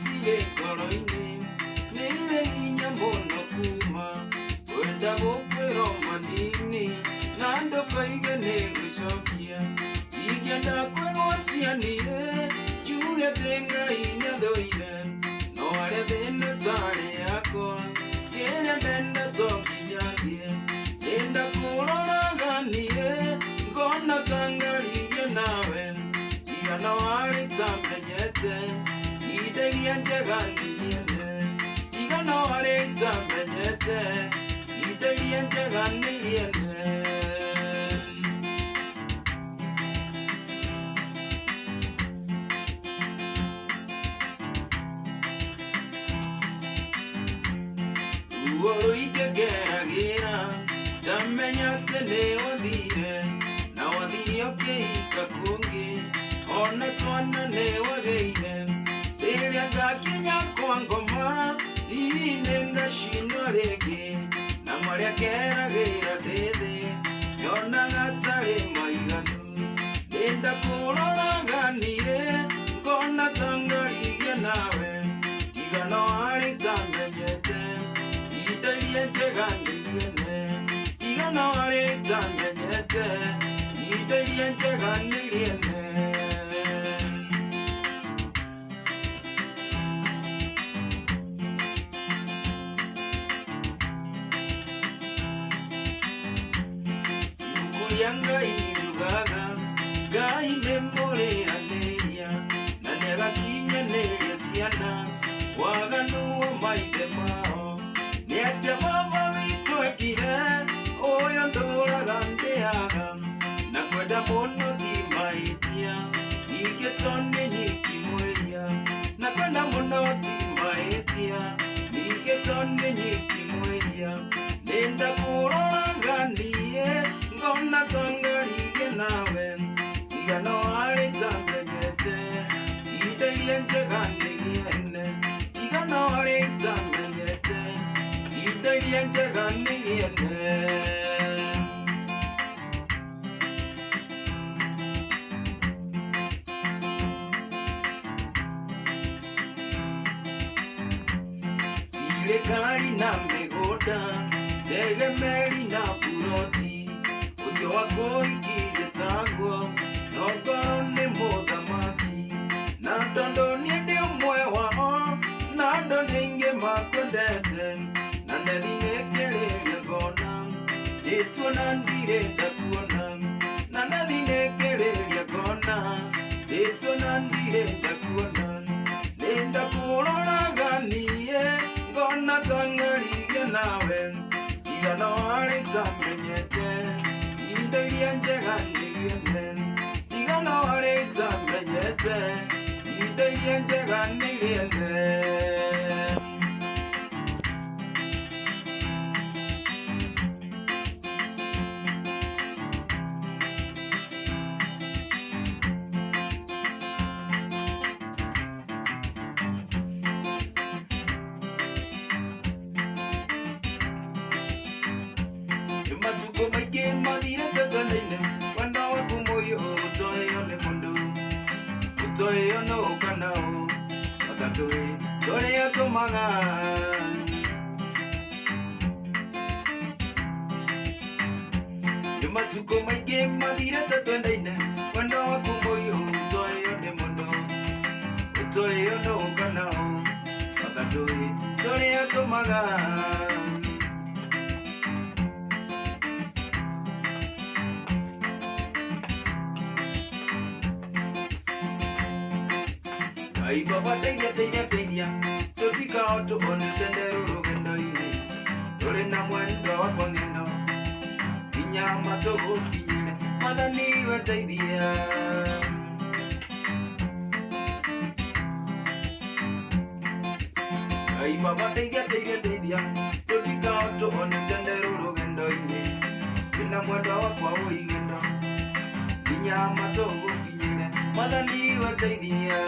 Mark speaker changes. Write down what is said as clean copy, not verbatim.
Speaker 1: sire ngoro-inĩ nĩ irĩ hinya mũno kuma kwenda gũkwĩrwo manini na ndũkoige nĩ ngũcokia ingĩenda kwĩgwatia niĩ njuge atĩ Ngai nĩathũire no harĩa thĩna ũtarĩ yakwa kĩrĩa ndenda to nginyagie ndenda kũroraga niĩ ngona ta ngarigie nawe tigana warĩ ta menyete idegia njega nĩniene tigana warĩ ta menyete idegia njega nĩniene ruo ingĩgeragĩra ndamenya atĩ nĩ wathire na wathire ũkĩhika kũngĩ ona twana nĩ wagĩire rĩrĩa ngakinya kwa ngoma hihi ngacinwo rĩngĩ na marĩa ngeragĩra ndĩ thĩ nyonaga tarĩ maiganu ndenda kũroraga niĩ ngona ta ngarigie nawe tigana warĩ ta menyete idegia njega nĩniene tigana warĩ ta menyete idegia njega nĩniene Ngai yugaga Ngai nĩ mũrĩanĩria na nĩagakinyanĩria ciana waganu wa maithe mao nĩ atĩ baba witũ ekire ũyũ ndũraga ndĩaga na kwenda mũno ti mahĩtia ningĩ to nĩ nyiki mwĩria na kwenda mũno ti mahĩtia ningĩ to nĩ nyiki mwĩria ndenda kũroraga niĩ ngona ta ngarigie nawe tigana warĩ ta menyete idegia njega nĩniene tigana warĩ ta menyete idegia njega nĩniene thirikari na mĩgũnda tegemeri na buroti ũcio wakũhikirie taguo no ngoro nĩ mũthamaki na tondũ niĩ ndĩ ũmwe wao na andũ nĩingĩ makwendete na ndethi nĩngĩrĩria ngona ndĩtuona ndirenda kuona na ndethi nĩngĩrĩria ngona ndĩtuona ndirenda kuona ndenda kũroraga niĩ ngona ta ngarigie nawe tigana warĩ ta menyete idegia njega nĩniene tigana warĩ ta menyete idegia njega nĩniene matukũ maingĩ mathirĩte twendeiine wendo waku mũiyũ ũtoĩo nĩ mũndũ ũtoĩo no ũkana ũ ota tũĩ tũrĩa tũmaga matukũ maingĩ mathirĩte twendeiine wendo waku mũiyũ ũtoĩo nĩ mũndũ ũtoĩo no ũkana ũ ota tũĩ tũrĩa tũmaga Ai baba teithia tũtikao tũonete nderũ rũgendo-inĩ tũrĩ na mwendwa wakwa ng'endo nginya matũgũkinyĩre Mwathani we teithia ai baba teithia tũtikao tũonete nderũ rũgendo-inĩ tũrĩ na mwendwa wakwa wĩ ng'endo nginya matũgũkinyĩre Mwathani we teithia